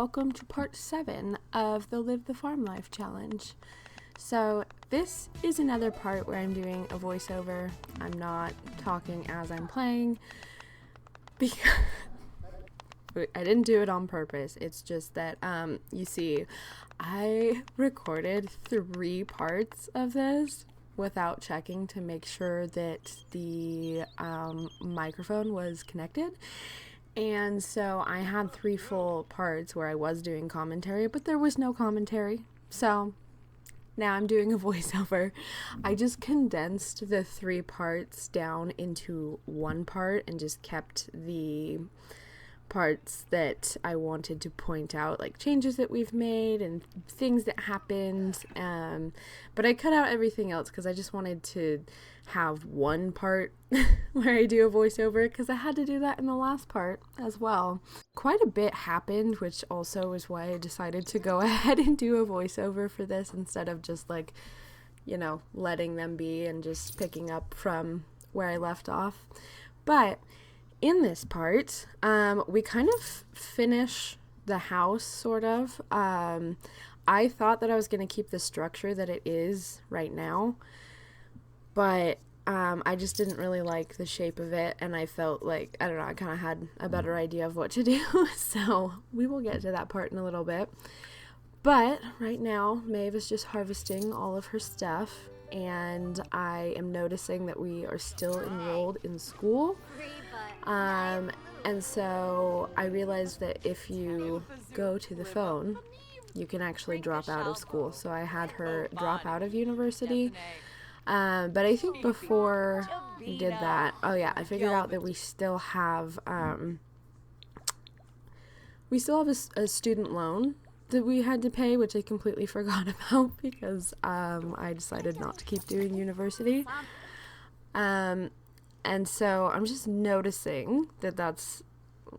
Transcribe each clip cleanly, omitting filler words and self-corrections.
welcome to part 7 of the Live the Farm Life challenge. So this is another part where I'm doing a voiceover. I'm not talking as I'm playing because I didn't do it on purpose. It's just that, you see, I recorded 3 parts of this without checking to make sure that the microphone was connected. And so I had 3 full parts where I was doing commentary, but there was no commentary. So now I'm doing a voiceover. I just condensed the 3 parts down into 1 part and just kept the parts that I wanted to point out, like changes that we've made and things that happened. But I cut out everything else because I just wanted to have 1 part where I do a voiceover, because I had to do that in the last part as well. Quite a bit happened, which also is why I decided to go ahead and do a voiceover for this instead of just letting them be and just picking up from where I left off. But in this part, we kind of finish the house, sort of. I thought that I was going to keep the structure that it is right now, but I just didn't really like the shape of it, and I felt like, I don't know, I kind of had a better idea of what to do, so we will get to that part in a little bit. But right now, Maeve is just harvesting all of her stuff, and I am noticing that we are still enrolled in school. And so I realized that if you go to the phone, you can actually drop out of school. So I had her drop out of university. But I think before I did that, I figured out that we still have a student loan that we had to pay, which I completely forgot about because I decided not to keep doing university. And so I'm just noticing that that's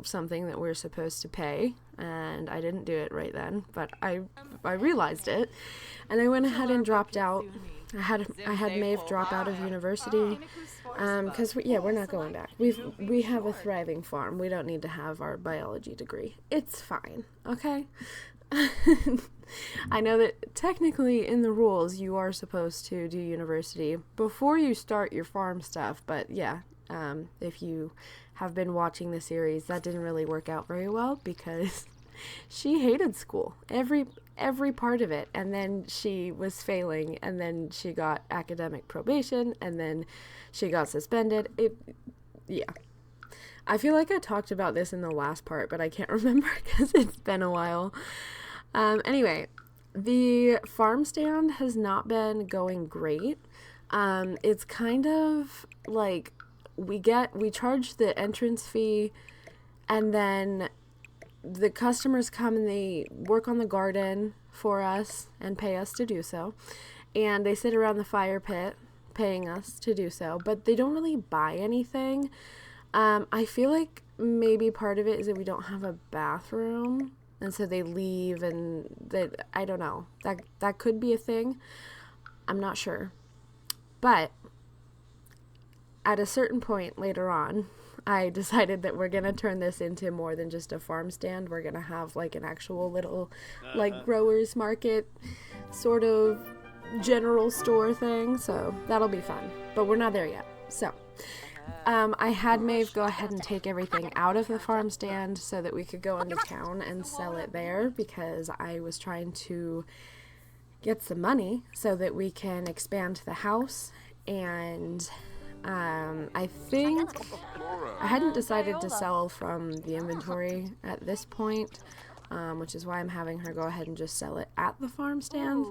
something that we're supposed to pay, and I didn't do it right then, but I realized it, and I went ahead and dropped out. I had Maeve drop out of university, because we're not going back. We have a thriving farm. We don't need to have our biology degree. It's fine, okay? I know that technically in the rules you are supposed to do university before you start your farm stuff, but if you have been watching the series, that didn't really work out very well because she hated school, every part of it, and then she was failing, and then she got academic probation, and then she got suspended. I feel like I talked about this in the last part, but I can't remember because it's been a while. Anyway, the farm stand has not been going great. It's kind of like we charge the entrance fee, and then the customers come and they work on the garden for us and pay us to do so. And they sit around the fire pit paying us to do so, but they don't really buy anything. I feel like maybe part of it is that we don't have a bathroom, and so they leave, and I don't know. That could be a thing. I'm not sure. But at a certain point later on, I decided that we're going to turn this into more than just a farm stand. We're going to have like an actual little growers market sort of general store thing. So that'll be fun. But we're not there yet. So I had Maeve go ahead and take everything out of the farm stand so that we could go into town and sell it there, because I was trying to get some money so that we can expand the house. And I think I hadn't decided to sell from the inventory at this point, which is why I'm having her go ahead and just sell it at the farm stand.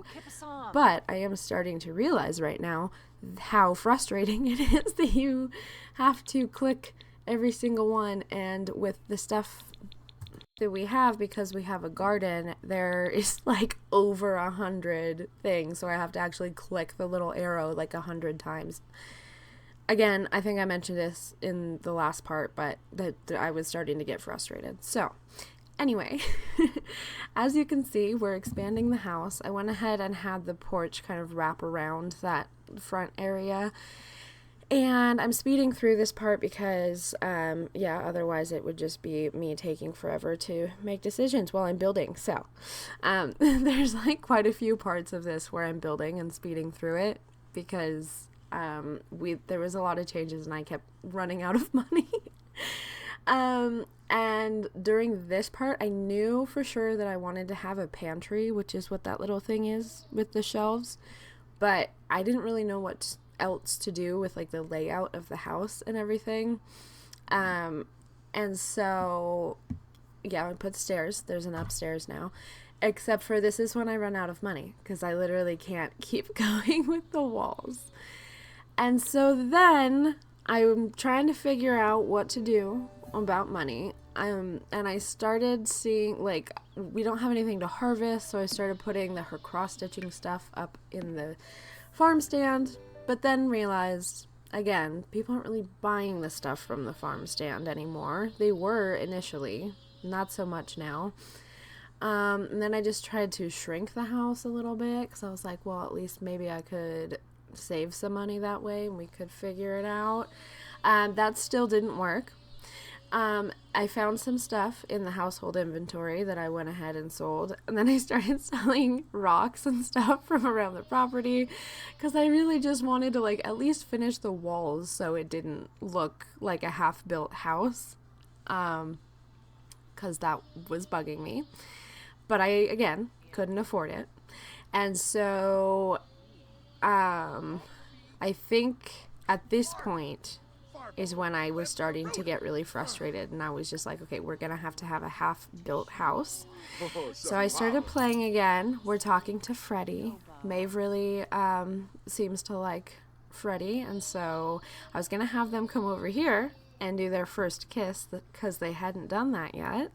But I am starting to realize right now how frustrating it is that you have to click every single one, and with the stuff that we have, because we have a garden, there is like over 100 things, so I have to actually click the little arrow like 100 times. Again, I think I mentioned this in the last part, but that I was starting to get frustrated. So anyway, as you can see, we're expanding the house. I went ahead and had the porch kind of wrap around that front area, And I'm speeding through this part because, yeah, otherwise it would just be me taking forever to make decisions while I'm building. So, there's like quite a few parts of this where I'm building and speeding through it because there was a lot of changes and I kept running out of money. And during this part, I knew for sure that I wanted to have a pantry, which is what that little thing is with the shelves, but I didn't really know what else to do with like the layout of the house and everything. And so yeah, I put stairs. There's an upstairs now. Except for this is when I run out of money because I literally can't keep going with the walls. And so then I'm trying to figure out what to do about money. And I started seeing, like, we don't have anything to harvest, so I started putting her cross-stitching stuff up in the farm stand, but then realized, again, people aren't really buying the stuff from the farm stand anymore. They were initially, not so much now. And then I just tried to shrink the house a little bit, because I was like, well, at least maybe I could save some money that way, and we could figure it out. That still didn't work. I found some stuff in the household inventory that I went ahead and sold, and then I started selling rocks and stuff from around the property because I really just wanted to like at least finish the walls so it didn't look like a half-built house, because that was bugging me. But I, again, couldn't afford it. And so I think at this point is when I was starting to get really frustrated, and I was just like, okay, we're gonna have to have a half-built house. So I started playing again. We're talking to Freddie. Maeve really seems to like Freddie, and so I was gonna have them come over here and do their first kiss because they hadn't done that yet.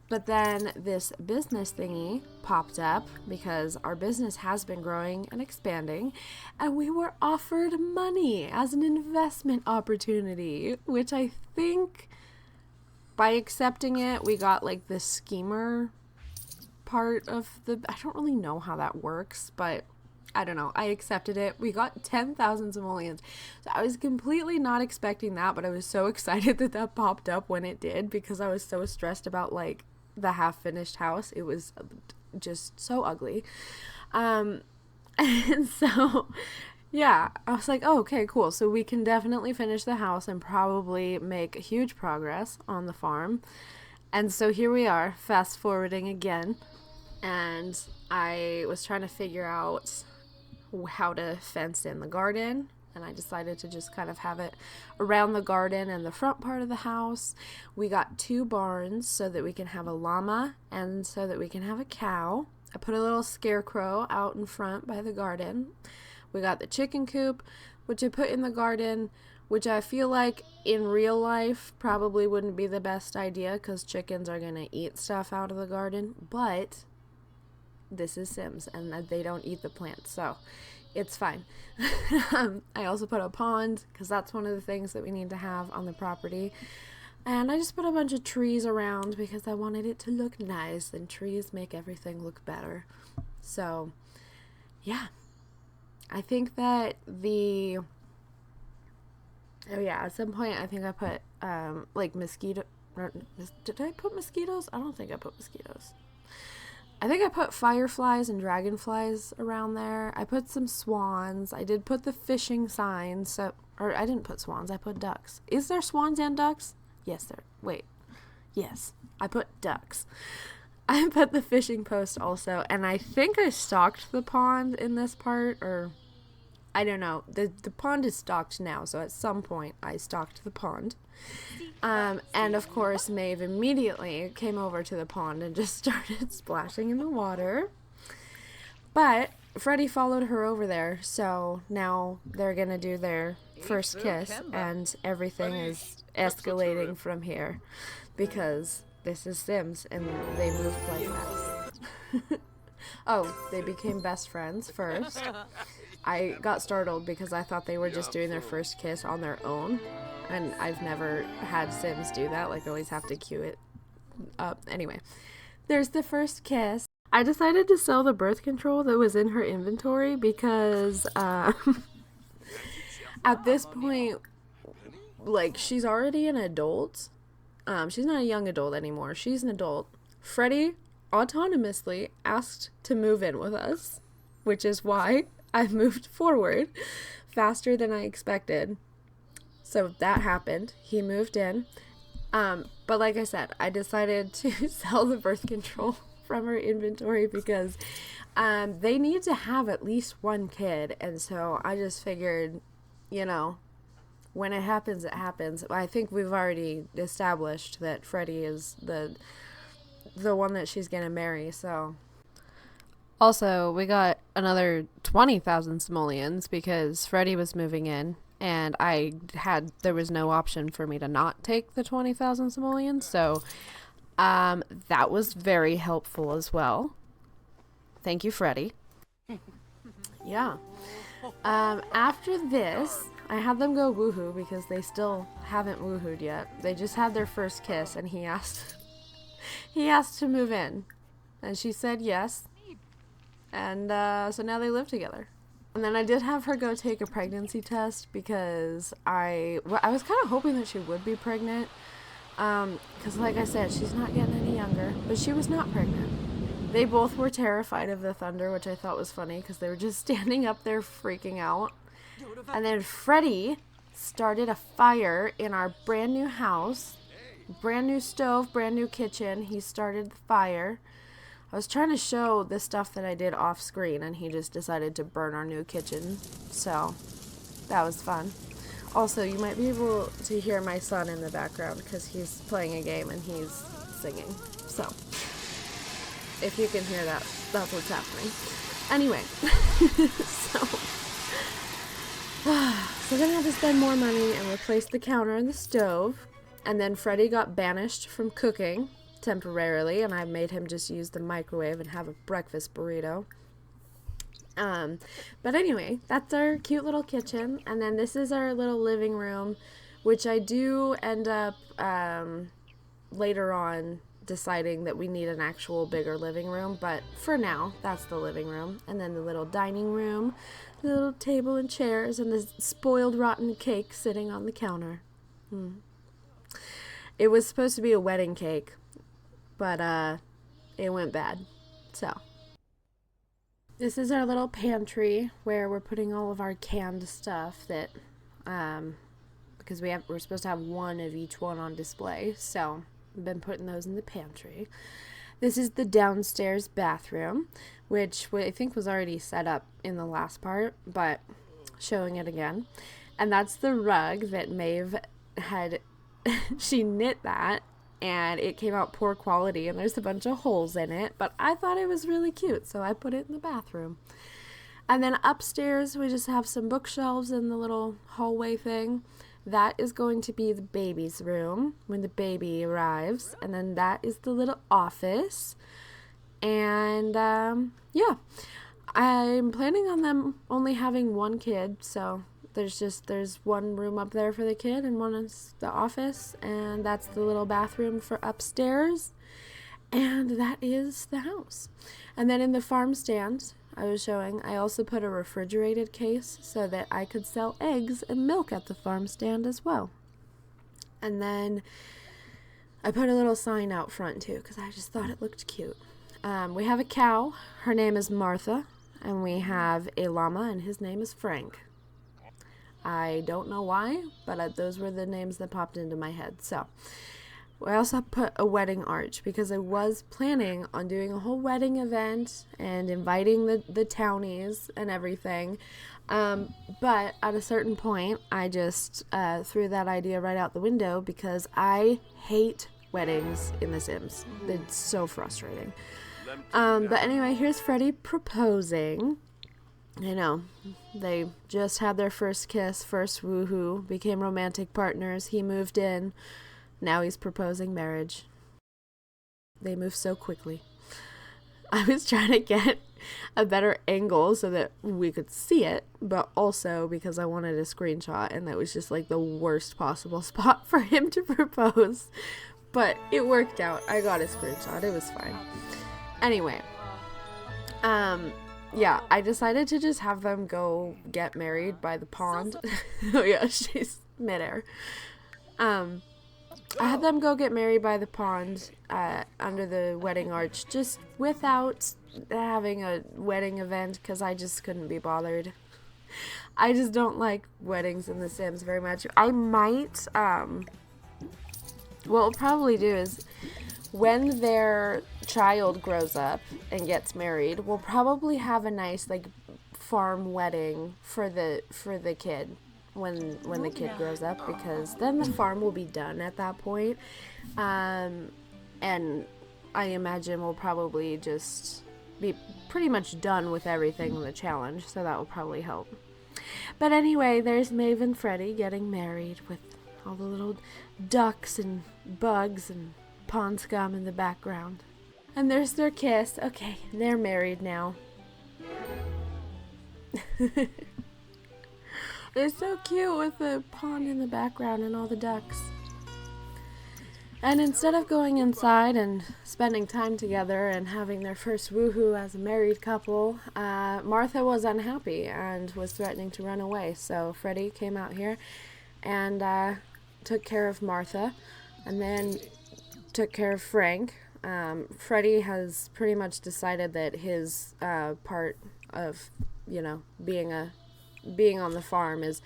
But then this business thingy popped up because our business has been growing and expanding, and we were offered money as an investment opportunity, which I think by accepting it, we got like the schemer part of I don't really know how that works, but I don't know. I accepted it. We got 10,000 simoleons. So I was completely not expecting that, but I was so excited that popped up when it did because I was so stressed about like the half-finished house. It was just so ugly. And so yeah, I was like, oh, okay, cool. So we can definitely finish the house and probably make huge progress on the farm. And so here we are, fast forwarding again. And I was trying to figure out how to fence in the garden, and I decided to just kind of have it around the garden and the front part of the house. We got 2 barns so that we can have a llama and so that we can have a cow. I put a little scarecrow out in front by the garden. We got the chicken coop, which I put in the garden, which I feel like in real life probably wouldn't be the best idea because chickens are going to eat stuff out of the garden, but this is Sims and they don't eat the plants, so it's fine. I also put a pond because that's one of the things that we need to have on the property. And I just put a bunch of trees around because I wanted it to look nice, and trees make everything look better. So, yeah. I think that at some point I think I put like mosquito. Did I put mosquitoes? I don't think I put mosquitoes. I think I put fireflies and dragonflies around there. I put some swans. I did put the fishing signs. Or I didn't put swans. I put ducks. Is there swans and ducks? Yes, there. Wait. Yes. I put ducks. I put the fishing post also. And I think I stocked the pond in this part. Or I don't know. The pond is stocked now. So at some point I stocked the pond. And of course Maeve immediately came over to the pond and just started splashing in the water. But Freddie followed her over there, so now they're gonna do their first kiss, and everything is escalating from here because this is Sims and they move like that. Oh, they became best friends first. I got startled because I thought they were just doing their first kiss on their own. And I've never had Sims do that. Like, I always have to cue it up. Anyway, there's the first kiss. I decided to sell the birth control that was in her inventory because At this point, like, she's already an adult. She's not a young adult anymore. She's an adult. Freddie autonomously asked to move in with us, which is why I moved forward faster than I expected. So that happened. He moved in. But like I said, I decided to sell the birth control from her inventory because they need to have at least one kid. And so I just figured, you know, when it happens, it happens. I think we've already established that Freddie is the one that she's going to marry, so. Also, we got another 20,000 simoleons because Freddie was moving in, and there was no option for me to not take the 20,000 simoleons, so that was very helpful as well. Thank you, Freddie. Yeah. After this, I had them go woohoo because they still haven't woohooed yet. They just had their first kiss, and he asked to move in, and she said yes. And so now they live together. And then I did have her go take a pregnancy test because I was kind of hoping that she would be pregnant. Because like I said, she's not getting any younger. But she was not pregnant. They both were terrified of the thunder, which I thought was funny because they were just standing up there freaking out. And then Freddie started a fire in our brand new house. Brand new stove, brand new kitchen. He started the fire. I was trying to show the stuff that I did off screen, and he just decided to burn our new kitchen. So that was fun. Also, you might be able to hear my son in the background because he's playing a game and he's singing. So if you can hear that, that's what's happening. Anyway, so then I had to spend more money and replace the counter and the stove. And then Freddie got banished from cooking temporarily, and I made him just use the microwave and have a breakfast burrito. But anyway, that's our cute little kitchen. And then this is our little living room, which I do end up later on deciding that we need an actual bigger living room. But for now, that's the living room. And then the little dining room, the little table and chairs, and the spoiled rotten cake sitting on the counter. It was supposed to be a wedding cake, but it went bad. So this is our little pantry where we're putting all of our canned stuff that because we're supposed to have one of each one on display, so I've been putting those in the pantry. This is the downstairs bathroom, which I think was already set up in the last part, but showing it again. And that's the rug that Maeve had. She knit that, and it came out poor quality, and there's a bunch of holes in it, but I thought it was really cute, so I put it in the bathroom. And then upstairs, we just have some bookshelves in the little hallway thing. That is going to be the baby's room when the baby arrives, and then that is the little office. And yeah, I'm planning on them only having one kid, so there's one room up there for the kid and one is the office, and that's the little bathroom for upstairs, and that is the house. And then in the farm stand I was showing, I also put a refrigerated case so that I could sell eggs and milk at the farm stand as well. And then I put a little sign out front too because I just thought it looked cute. We have a cow, her name is Martha, and we have a llama, and his name is Frank. I don't know why, but those were the names that popped into my head. So I also put a wedding arch because I was planning on doing a whole wedding event and inviting the townies and everything. But at a certain point, I just threw that idea right out the window because I hate weddings in The Sims. It's so frustrating. But anyway, here's Freddie proposing. I know, they just had their first kiss, first woohoo, became romantic partners. He moved in. Now he's proposing marriage. They move so quickly. I was trying to get a better angle so that we could see it, but also because I wanted a screenshot, and that was just like the worst possible spot for him to propose. But it worked out. I got a screenshot. It was fine. Anyway, yeah, I decided to just have them go get married by the pond. Oh yeah, she's midair. Um, I had them go get married by the pond under the wedding arch, just without having a wedding event, because I just couldn't be bothered. I just don't like weddings in The Sims very much. I might, what we'll probably do is when their child grows up and gets married, we'll probably have a nice like farm wedding for the kid when the kid grows up, because then the farm will be done at that point. And I imagine we'll probably just be pretty much done with everything in the challenge, so that will probably help. But anyway, there's Maeve and Freddie getting married with all the little ducks and bugs and pond scum in the background. And there's their kiss. Okay, they're married now. They're so cute with the pond in the background and all the ducks. And instead of going inside and spending time together and having their first woohoo as a married couple, Martha was unhappy and was threatening to run away. So Freddie came out here and took care of Martha, and then took care of Frank. Freddie has pretty much decided that his part of, being on the farm is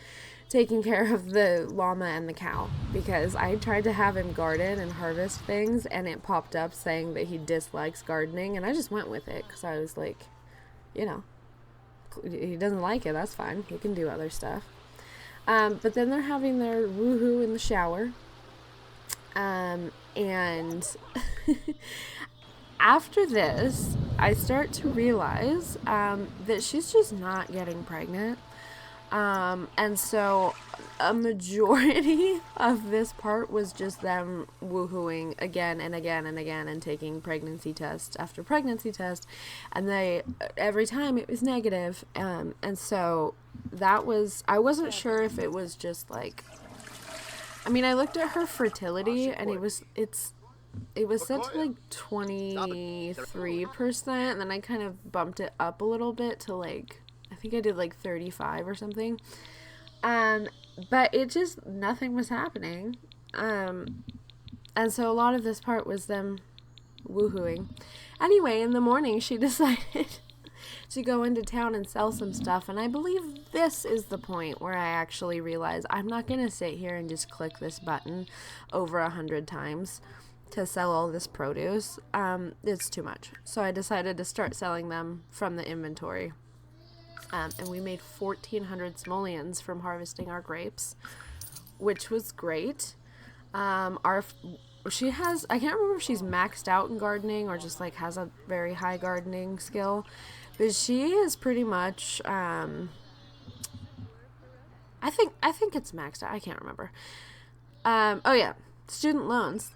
taking care of the llama and the cow, because I tried to have him garden and harvest things, and it popped up saying that he dislikes gardening, and I just went with it because I was like, he doesn't like it, that's fine, he can do other stuff. But then they're having their woohoo in the shower, and after this I start to realize that she's just not getting pregnant. And so a majority of this part was just them woohooing again and again and again and taking pregnancy test after pregnancy test, and every time it was negative. And so I wasn't sure if it was just like, I looked at her fertility and it was set to like 23%, and then I kind of bumped it up a little bit to like, I think I did like 35 or something. But it just, nothing was happening. And so a lot of this part was them woohooing. Anyway, in the morning, she decided to go into town and sell some stuff. And I believe this is the point where I actually realized I'm not going to sit here and just click this button over 100 times to sell all this produce. It's too much. So I decided to start selling them from the inventory. And we made 1,400 simoleons from harvesting our grapes, which was great. She has, I can't remember if she's maxed out in gardening or just like has a very high gardening skill, but she is pretty much, I think it's maxed out. I can't remember. Oh yeah, student loans.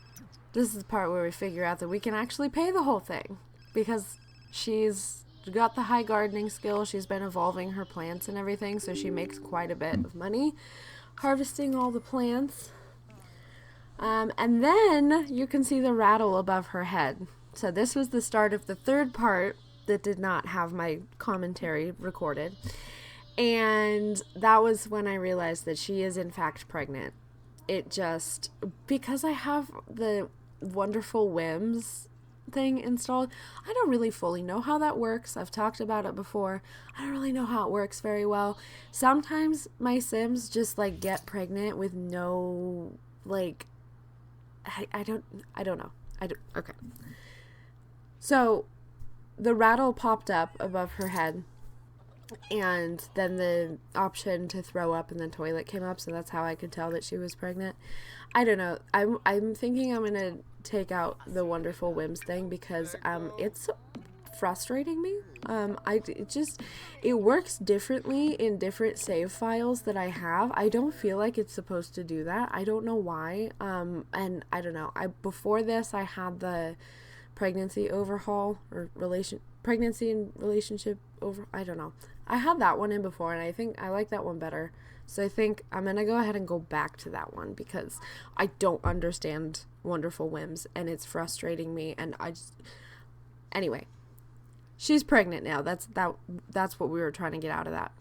This is the part where we figure out that we can actually pay the whole thing, because she's got the high gardening skill. She's been evolving her plants and everything, so she makes quite a bit of money harvesting all the plants. And then you can see the rattle above her head. So this was the start of the third part that did not have my commentary recorded. And that was when I realized that she is in fact pregnant. It just, because I have the wonderful whims thing installed, I don't really fully know how that works. I've talked about it before. I don't really know how it works very well. Sometimes my Sims just like get pregnant with no, like, I don't know. Okay. So the rattle popped up above her head, and then the option to throw up in the toilet came up, so that's how I could tell that she was pregnant. I don't know. I'm thinking I'm gonna take out the wonderful whims thing, because it's frustrating me. It works differently in different save files that I have. I don't feel like it's supposed to do that. I don't know why. And I don't know. Before this I had the pregnancy overhaul or pregnancy and relationship over. I don't know. I had that one in before, and I think I like that one better. So I think I'm going to go ahead and go back to that one, because I don't understand wonderful whims and it's frustrating me. And anyway, she's pregnant now. That's what we were trying to get out of that.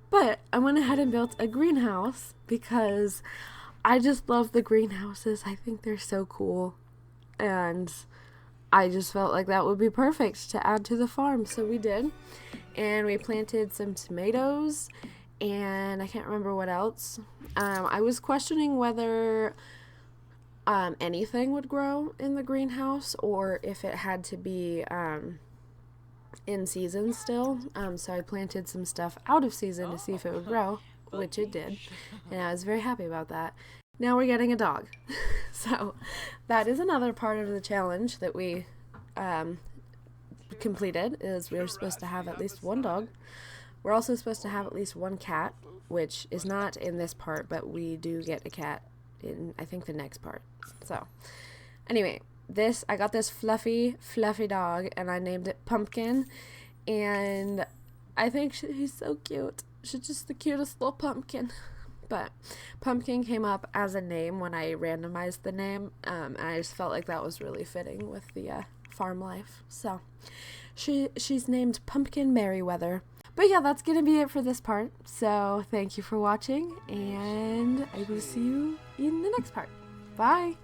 But I went ahead and built a greenhouse because I just love the greenhouses. I think they're so cool. And I just felt like that would be perfect to add to the farm. So we did. And we planted some tomatoes. And I can't remember what else. I was questioning whether anything would grow in the greenhouse or if it had to be in season still. So I planted some stuff out of season to see if it would grow, which it did. And I was very happy about that. Now we're getting a dog. So that is another part of the challenge that we completed, is we were supposed to have at least one dog. We're also supposed to have at least one cat, which is not in this part, but we do get a cat in, I think, the next part. So anyway, I got this fluffy dog, and I named it Pumpkin, and I think he's so cute. She's just the cutest little pumpkin. But Pumpkin came up as a name when I randomized the name, and I just felt like that was really fitting with the farm life. So she's named Pumpkin Merryweather. But yeah, that's going to be it for this part. So thank you for watching, and I will see you in the next part. Bye!